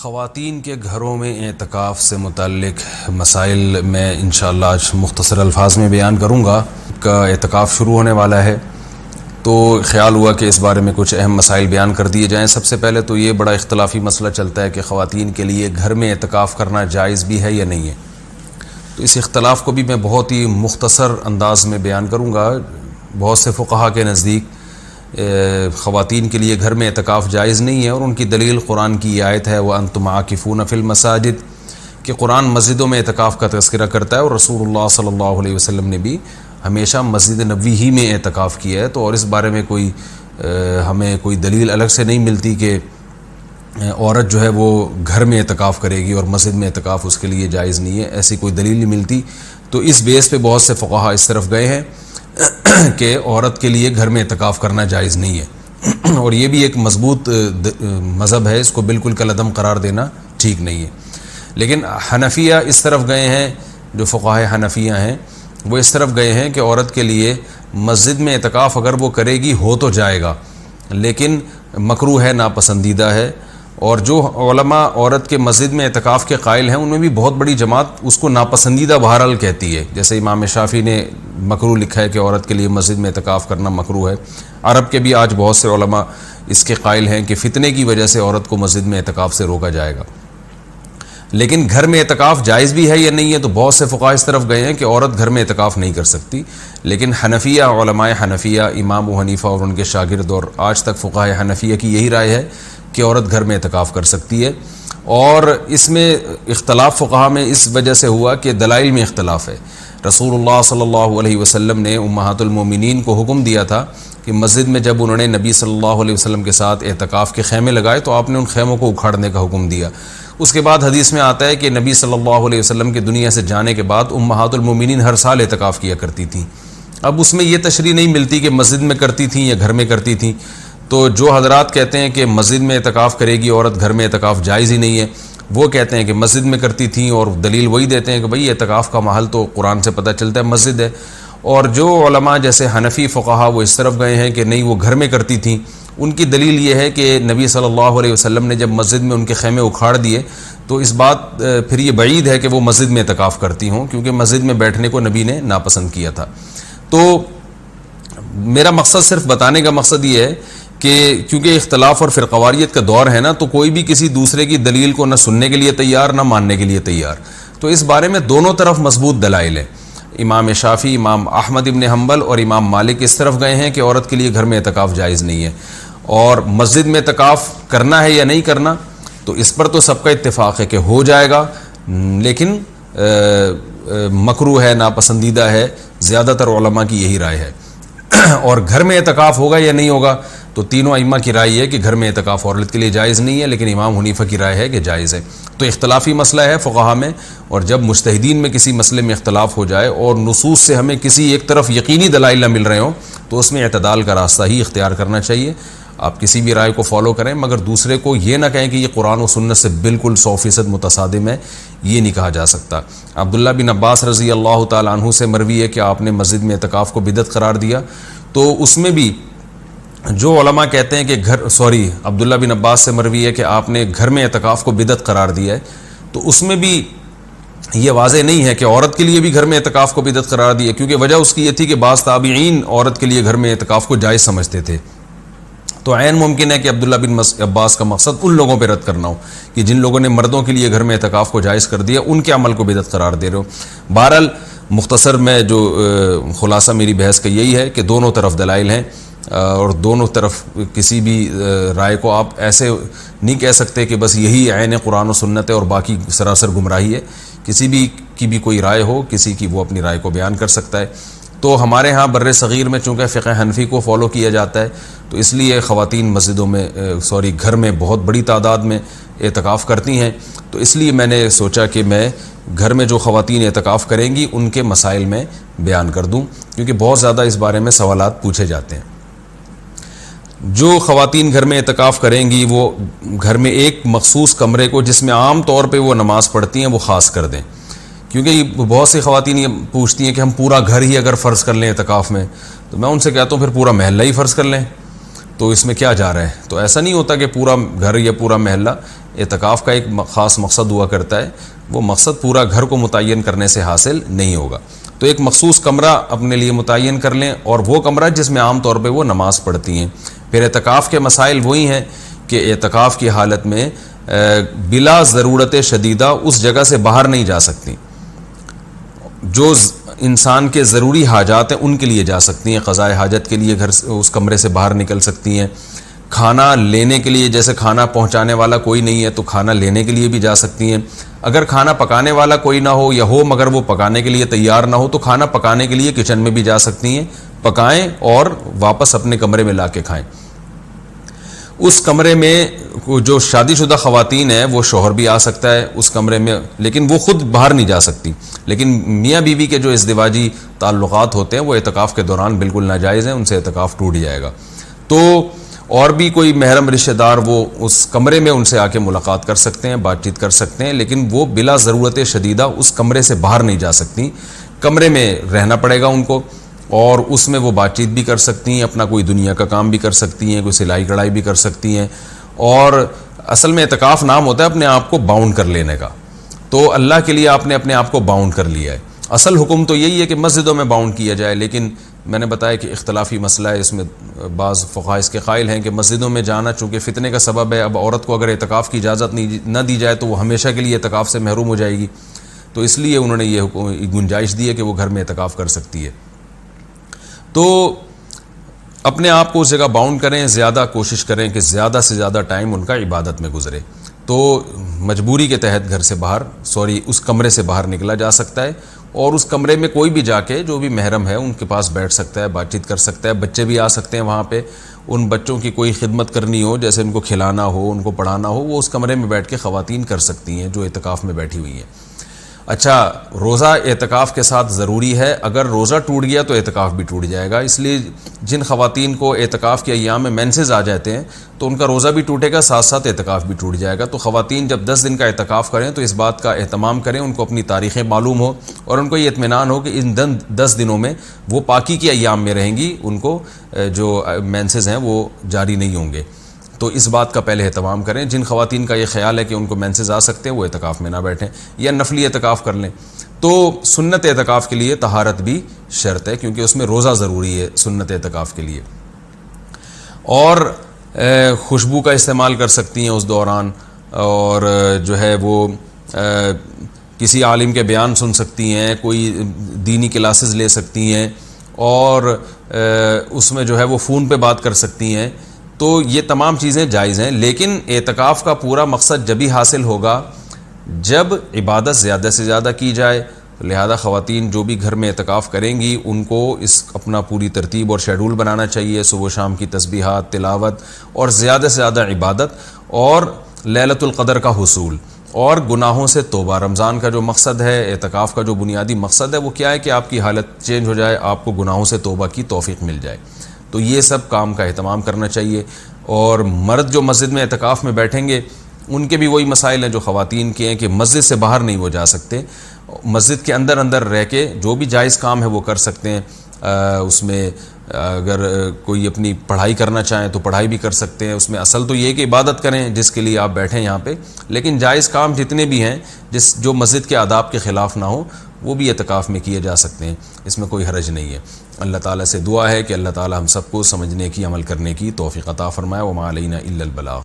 خواتین کے گھروں میں اعتکاف سے متعلق مسائل میں انشاءاللہ آج مختصر الفاظ میں بیان کروں گا۔ کا اعتکاف شروع ہونے والا ہے تو خیال ہوا کہ اس بارے میں کچھ اہم مسائل بیان کر دیے جائیں۔ سب سے پہلے تو یہ بڑا اختلافی مسئلہ چلتا ہے کہ خواتین کے لیے گھر میں اعتکاف کرنا جائز بھی ہے یا نہیں ہے، تو اس اختلاف کو بھی میں بہت ہی مختصر انداز میں بیان کروں گا۔ بہت سے فقہا کے نزدیک خواتین کے لیے گھر میں اعتکاف جائز نہیں ہے، اور ان کی دلیل قرآن کی یہ آیت ہے وَأَنْتُمْ عَاكِفُونَ فِي الْمَسَاجِدِ کہ قرآن مسجدوں میں اعتکاف کا تذکرہ کرتا ہے، اور رسول اللہ صلی اللہ علیہ وسلم نے بھی ہمیشہ مسجد نبوی ہی میں اعتکاف کیا ہے۔ تو اور اس بارے میں ہمیں کوئی دلیل الگ سے نہیں ملتی کہ عورت جو ہے وہ گھر میں اعتکاف کرے گی اور مسجد میں اعتکاف اس کے لیے جائز نہیں ہے، ایسی کوئی دلیل نہیں ملتی۔ تو اس بیس پہ بہت سے فقہا اس طرف گئے ہیں کہ عورت کے لیے گھر میں اعتکاف کرنا جائز نہیں ہے، اور یہ بھی ایک مضبوط مذہب ہے، اس کو بالکل کالعدم قرار دینا ٹھیک نہیں ہے۔ لیکن حنفیہ اس طرف گئے ہیں، جو فقہائے حنفیہ ہیں وہ اس طرف گئے ہیں کہ عورت کے لیے مسجد میں اعتکاف اگر وہ کرے گی ہو تو جائے گا، لیکن مکروہ ہے، ناپسندیدہ ہے۔ اور جو علماء عورت کے مسجد میں اعتکاف کے قائل ہیں ان میں بھی بہت بڑی جماعت اس کو ناپسندیدہ بہرحال کہتی ہے، جیسے امام شافعی نے مکروہ لکھا ہے کہ عورت کے لیے مسجد میں اعتکاف کرنا مکروہ ہے۔ عرب کے بھی آج بہت سے علماء اس کے قائل ہیں کہ فتنے کی وجہ سے عورت کو مسجد میں اعتکاف سے روکا جائے گا۔ لیکن گھر میں اعتکاف جائز بھی ہے یا نہیں ہے، تو بہت سے فقہاء اس طرف گئے ہیں کہ عورت گھر میں اعتکاف نہیں کر سکتی۔ لیکن حنفیہ، علماء حنفیہ، امام ابو حنیفہ اور ان کے شاگرد اور آج تک فقہاء حنفیہ کی یہی رائے ہے کہ عورت گھر میں اعتکاف کر سکتی ہے۔ اور اس میں اختلاف فقہاء میں اس وجہ سے ہوا کہ دلائل میں اختلاف ہے۔ رسول اللہ صلی اللہ علیہ وسلم نے امہات المومنین کو حکم دیا تھا کہ مسجد میں جب انہوں نے نبی صلی اللہ علیہ وسلم کے ساتھ اعتکاف کے خیمے لگائے تو آپ نے ان خیموں کو اکھاڑنے کا حکم دیا۔ اس کے بعد حدیث میں آتا ہے کہ نبی صلی اللہ علیہ وسلم کے دنیا سے جانے کے بعد امہات المومنین ہر سال اعتکاف کیا کرتی تھیں۔ اب اس میں یہ تشریح نہیں ملتی کہ مسجد میں کرتی تھیں یا گھر میں کرتی تھیں، تو جو حضرات کہتے ہیں کہ مسجد میں اعتکاف کرے گی عورت، گھر میں اعتکاف جائز ہی نہیں ہے، وہ کہتے ہیں کہ مسجد میں کرتی تھیں، اور دلیل وہی دیتے ہیں کہ بھئی اعتکاف کا محل تو قرآن سے پتہ چلتا ہے مسجد ہے۔ اور جو علماء جیسے حنفی فقہا وہ اس طرف گئے ہیں کہ نہیں وہ گھر میں کرتی تھیں، ان کی دلیل یہ ہے کہ نبی صلی اللہ علیہ وسلم نے جب مسجد میں ان کے خیمے اکھاڑ دیے تو اس بات پھر یہ بعید ہے کہ وہ مسجد میں اعتکاف کرتی ہوں، کیونکہ مسجد میں بیٹھنے کو نبی نے ناپسند کیا تھا۔ تو میرا مقصد صرف بتانے کا مقصد یہ ہے کہ کیونکہ اختلاف اور فرقواریت کا دور ہے نا، تو کوئی بھی کسی دوسرے کی دلیل کو نہ سننے کے لیے تیار نہ ماننے کے لیے تیار، تو اس بارے میں دونوں طرف مضبوط دلائل ہیں۔ امام شافعی، امام احمد ابن حنبل اور امام مالک اس طرف گئے ہیں کہ عورت کے لیے گھر میں اعتکاف جائز نہیں ہے، اور مسجد میں اعتکاف کرنا ہے یا نہیں کرنا تو اس پر تو سب کا اتفاق ہے کہ ہو جائے گا، لیکن مکروہ ہے، ناپسندیدہ ہے، زیادہ تر علماء کی یہی رائے ہے۔ اور گھر میں اعتکاف ہوگا یا نہیں ہوگا تو تینوں ائمہ کی رائے ہے کہ گھر میں اعتکاف عورت کے لیے جائز نہیں ہے، لیکن امام حنیفہ کی رائے ہے کہ جائز ہے۔ تو اختلافی مسئلہ ہے فقہا میں، اور جب مجتہدین میں کسی مسئلے میں اختلاف ہو جائے اور نصوص سے ہمیں کسی ایک طرف یقینی دلائل نہ مل رہے ہوں تو اس میں اعتدال کا راستہ ہی اختیار کرنا چاہیے۔ آپ کسی بھی رائے کو فالو کریں، مگر دوسرے کو یہ نہ کہیں کہ یہ قرآن و سنت سے بالکل 100% متصادم ہے، یہ نہیں کہا جا سکتا۔ عبداللہ بن عباس رضی اللہ تعالیٰ عنہ سے مروی ہے کہ آپ نے مسجد میں اعتکاف کو بدعت قرار دیا، تو اس میں بھی جو علماء کہتے ہیں کہ عبداللہ بن عباس سے مروی ہے کہ آپ نے گھر میں اعتکاف کو بدعت قرار دیا ہے، تو اس میں بھی یہ واضح نہیں ہے کہ عورت کے لیے بھی گھر میں اعتکاف کو بدعت قرار دیا، کیونکہ وجہ اس کی یہ تھی کہ بعض تابعین عورت کے لیے گھر میں اعتکاف کو جائز سمجھتے تھے۔ تو عین ممکن ہے کہ عبداللہ بن عباس کا مقصد ان لوگوں پہ رد کرنا ہو کہ جن لوگوں نے مردوں کے لیے گھر میں اعتکاف کو جائز کر دیا، ان کے عمل کو بدعت قرار دے رہے ہو۔ بہرحال مختصر میں جو خلاصہ میری بحث کا یہی ہے کہ دونوں طرف دلائل ہیں، اور دونوں طرف کسی بھی رائے کو آپ ایسے نہیں کہہ سکتے کہ بس یہی عین قرآن و سنت ہے اور باقی سراسر گمراہی ہے۔ کسی بھی کی بھی کوئی رائے ہو، کسی کی وہ اپنی رائے کو بیان کر سکتا ہے۔ تو ہمارے ہاں بر صغیر میں چونکہ فقہ حنفی کو فالو کیا جاتا ہے، تو اس لیے خواتین مسجدوں میں گھر میں بہت بڑی تعداد میں اعتکاف کرتی ہیں، تو اس لیے میں نے سوچا کہ میں گھر میں جو خواتین اعتکاف کریں گی ان کے مسائل میں بیان کر دوں، کیونکہ بہت زیادہ اس بارے میں سوالات پوچھے جاتے ہیں۔ جو خواتین گھر میں اعتکاف کریں گی وہ گھر میں ایک مخصوص کمرے کو جس میں عام طور پہ وہ نماز پڑھتی ہیں وہ خاص کر دیں، کیونکہ بہت سی خواتین یہ پوچھتی ہیں کہ ہم پورا گھر ہی اگر فرض کر لیں اعتکاف میں، تو میں ان سے کہتا ہوں پھر پورا محلہ ہی فرض کر لیں، تو اس میں کیا جا رہا ہے؟ تو ایسا نہیں ہوتا کہ پورا گھر یا پورا محلہ، اعتکاف کا ایک خاص مقصد ہوا کرتا ہے، وہ مقصد پورا گھر کو متعین کرنے سے حاصل نہیں ہوگا۔ تو ایک مخصوص کمرہ اپنے لیے متعین کر لیں، اور وہ کمرہ جس میں عام طور پہ وہ نماز پڑھتی ہیں۔ پھر اعتکاف کے مسائل وہی ہیں کہ اعتکاف کی حالت میں بلا ضرورت شدیدہ اس جگہ سے باہر نہیں جا سکتی، جو انسان کے ضروری حاجات ہیں ان کے لیے جا سکتی ہیں، قضائے حاجت کے لیے گھر سے اس کمرے سے باہر نکل سکتی ہیں، کھانا لینے کے لیے جیسے کھانا پہنچانے والا کوئی نہیں ہے تو کھانا لینے کے لیے بھی جا سکتی ہیں، اگر کھانا پکانے والا کوئی نہ ہو یا ہو مگر وہ پکانے کے لیے تیار نہ ہو تو کھانا پکانے کے لیے کچن میں بھی جا سکتی ہیں، پکائیں اور واپس اپنے کمرے میں لا کے کھائیں۔ اس کمرے میں جو شادی شدہ خواتین ہیں وہ شوہر بھی آ سکتا ہے اس کمرے میں، لیکن وہ خود باہر نہیں جا سکتی، لیکن میاں بیوی کے جو ازدواجی تعلقات ہوتے ہیں وہ اعتکاف کے دوران بالکل ناجائز ہیں، ان سے اعتکاف ٹوٹ جائے گا۔ تو اور بھی کوئی محرم رشتہ دار وہ اس کمرے میں ان سے آ کے ملاقات کر سکتے ہیں، بات چیت کر سکتے ہیں، لیکن وہ بلا ضرورت شدیدہ اس کمرے سے باہر نہیں جا سکتی، کمرے میں رہنا پڑے گا ان کو، اور اس میں وہ بات چیت بھی کر سکتی ہیں، اپنا کوئی دنیا کا کام بھی کر سکتی ہیں، کوئی سلائی کڑھائی بھی کر سکتی ہیں۔ اور اصل میں اعتکاف نام ہوتا ہے اپنے آپ کو باؤنڈ کر لینے کا، تو اللہ کے لیے آپ نے اپنے آپ کو باؤنڈ کر لیا ہے۔ اصل حکم تو یہی ہے کہ مسجدوں میں باؤنڈ کیا جائے، لیکن میں نے بتایا کہ اختلافی مسئلہ ہے، اس میں بعض فقہاء اس کے قائل ہیں کہ مسجدوں میں جانا چونکہ فتنے کا سبب ہے، اب عورت کو اگر اعتکاف کی اجازت نہ دی جائے تو وہ ہمیشہ کے لیے اعتکاف سے محروم ہو جائے گی، تو اس لیے انہوں نے یہ گنجائش دی ہے کہ وہ گھر میں اعتکاف کر سکتی ہے۔ تو اپنے آپ کو اس جگہ باؤنڈ کریں، زیادہ کوشش کریں کہ زیادہ سے زیادہ ٹائم ان کا عبادت میں گزرے، تو مجبوری کے تحت گھر سے باہر اس کمرے سے باہر نکلا جا سکتا ہے، اور اس کمرے میں کوئی بھی جا کے جو بھی محرم ہے ان کے پاس بیٹھ سکتا ہے، بات چیت کر سکتا ہے، بچے بھی آ سکتے ہیں وہاں پہ، ان بچوں کی کوئی خدمت کرنی ہو جیسے ان کو کھلانا ہو، ان کو پڑھانا ہو، وہ اس کمرے میں بیٹھ کے خواتین کر سکتی ہیں جو اعتکاف میں بیٹھی ہوئی ہیں۔ اچھا، روزہ اعتکاف کے ساتھ ضروری ہے، اگر روزہ ٹوٹ گیا تو اعتکاف بھی ٹوٹ جائے گا، اس لیے جن خواتین کو اعتکاف کے ایام میں مینسز آ جاتے ہیں تو ان کا روزہ بھی ٹوٹے گا، ساتھ ساتھ اعتکاف بھی ٹوٹ جائے گا۔ تو خواتین جب 10 دن کا اعتکاف کریں تو اس بات کا اہتمام کریں، ان کو اپنی تاریخیں معلوم ہو اور ان کو یہ اطمینان ہو کہ ان 10 دنوں میں وہ پاکی کے ایام میں رہیں گی، ان کو جو مینسز ہیں وہ جاری نہیں ہوں گے، تو اس بات کا پہلے اہتمام کریں۔ جن خواتین کا یہ خیال ہے کہ ان کو مینسز آ سکتے ہیں وہ اعتکاف میں نہ بیٹھیں یا نفلی اعتکاف کر لیں۔ تو سنت اعتکاف کے لیے طہارت بھی شرط ہے، کیونکہ اس میں روزہ ضروری ہے سنت اعتکاف کے لیے، اور خوشبو کا استعمال کر سکتی ہیں اس دوران، اور جو ہے وہ کسی عالم کے بیان سن سکتی ہیں، کوئی دینی کلاسز لے سکتی ہیں، اور اس میں جو ہے وہ فون پہ بات کر سکتی ہیں، تو یہ تمام چیزیں جائز ہیں۔ لیکن اعتکاف کا پورا مقصد جبھی حاصل ہوگا جب عبادت زیادہ سے زیادہ کی جائے، لہذا خواتین جو بھی گھر میں اعتکاف کریں گی ان کو اپنا پوری ترتیب اور شیڈول بنانا چاہیے، صبح و شام کی تسبیحات، تلاوت، اور زیادہ سے زیادہ عبادت، اور لیلۃ القدر کا حصول، اور گناہوں سے توبہ۔ رمضان کا جو مقصد ہے، اعتکاف کا جو بنیادی مقصد ہے وہ کیا ہے کہ آپ کی حالت چینج ہو جائے، آپ کو گناہوں سے توبہ کی توفیق مل جائے، تو یہ سب کام کا اہتمام کرنا چاہیے۔ اور مرد جو مسجد میں اعتکاف میں بیٹھیں گے ان کے بھی وہی مسائل ہیں جو خواتین کے ہیں کہ مسجد سے باہر نہیں وہ جا سکتے، مسجد کے اندر رہ کے جو بھی جائز کام ہے وہ کر سکتے ہیں، اس میں اگر کوئی اپنی پڑھائی کرنا چاہیں تو پڑھائی بھی کر سکتے ہیں، اس میں اصل تو یہ کہ عبادت کریں جس کے لیے آپ بیٹھیں یہاں پہ، لیکن جائز کام جتنے بھی ہیں جو مسجد کے آداب کے خلاف نہ ہو وہ بھی اعتکاف میں کیے جا سکتے ہیں، اس میں کوئی حرج نہیں ہے۔ اللہ تعالیٰ سے دعا ہے کہ اللہ تعالیٰ ہم سب کو سمجھنے کی، عمل کرنے کی توفیق عطا فرمائے۔ وما علینا الا البلاغ۔